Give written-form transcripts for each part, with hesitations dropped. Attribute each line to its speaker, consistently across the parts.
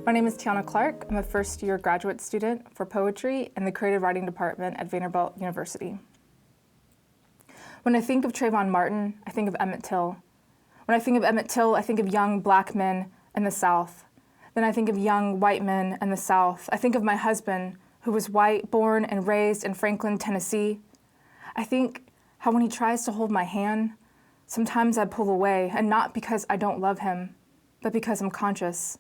Speaker 1: My name is Tiana Clark. I'm a first-year graduate student for poetry in the creative writing department at Vanderbilt University. When I think of Trayvon Martin, I think of Emmett Till. When I think of Emmett Till, I think of young black men in the South. Then I think of young white men in the South. I think of my husband, who was white, born and raised in Franklin, Tennessee. I think how when he tries to hold my hand, sometimes I pull away, and not because I don't love him, but because I'm conscious.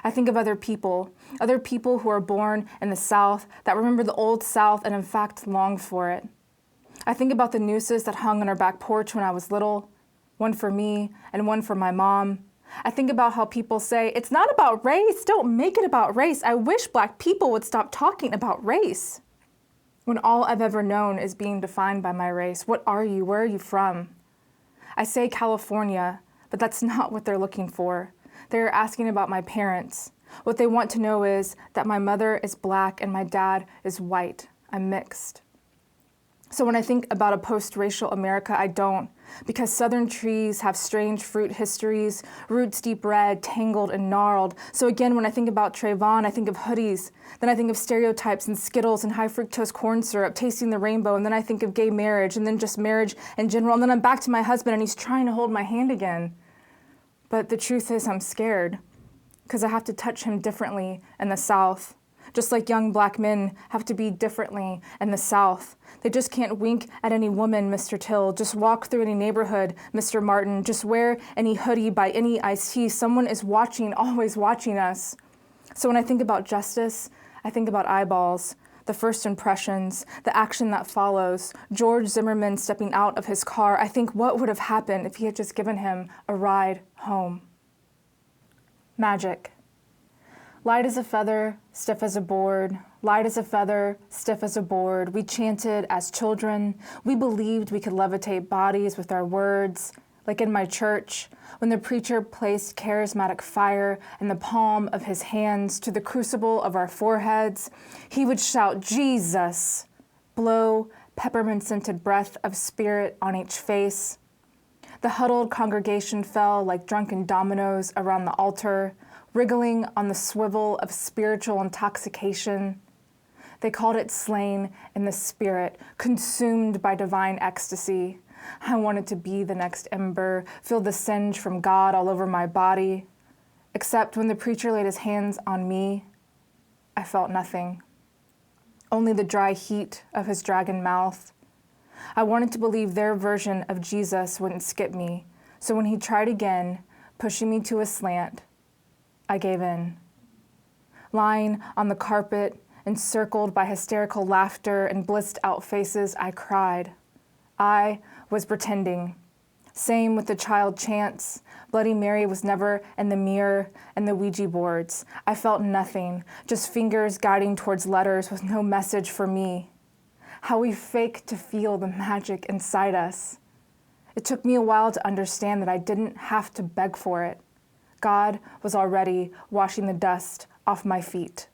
Speaker 1: I think of other people who are born in the South, that remember the old South and in fact long for it. I think about the nooses that hung on our back porch when I was little, one for me and one for my mom. I think about how people say, it's not about race, don't make it about race. I wish black people would stop talking about race. When all I've ever known is being defined by my race. What are you? Where are you from? I say California, but that's not what they're looking for. They're asking about my parents. What they want to know is that my mother is black and my dad is white. I'm mixed. So when I think about a post-racial America, I don't, because Southern trees have strange fruit histories, roots deep red, tangled and gnarled. So again, when I think about Trayvon, I think of hoodies. Then I think of stereotypes and Skittles and high fructose corn syrup, tasting the rainbow. And then I think of gay marriage and then just marriage in general. And then I'm back to my husband and he's trying to hold my hand again. But the truth is I'm scared because I have to touch him differently in the South. Just like young black men have to be differently in the South. They just can't wink at any woman, Mr. Till. Just walk through any neighborhood, Mr. Martin. Just wear any hoodie, buy any iced tea. Someone is watching, always watching us. So when I think about justice, I think about eyeballs, the first impressions, the action that follows, George Zimmerman stepping out of his car. I think what would have happened if he had just given him a ride home. Magic. Light as a feather, stiff as a board. Light as a feather, stiff as a board. We chanted as children. We believed we could levitate bodies with our words. Like in my church, when the preacher placed charismatic fire in the palm of his hands to the crucible of our foreheads, he would shout, Jesus, blow peppermint-scented breath of spirit on each face. The huddled congregation fell like drunken dominoes around the altar, wriggling on the swivel of spiritual intoxication. They called it slain in the spirit, consumed by divine ecstasy. I wanted to be the next ember, feel the singe from God all over my body. Except when the preacher laid his hands on me, I felt nothing. Only the dry heat of his dragon mouth. I wanted to believe their version of Jesus wouldn't skip me, so when he tried again, pushing me to a slant, I gave in. Lying on the carpet, encircled by hysterical laughter and blissed out faces, I cried. I was pretending. Same with the child chants. Bloody Mary was never in the mirror and the Ouija boards. I felt nothing, just fingers guiding towards letters with no message for me. How we fake to feel the magic inside us. It took me a while to understand that I didn't have to beg for it. God was already washing the dust off my feet.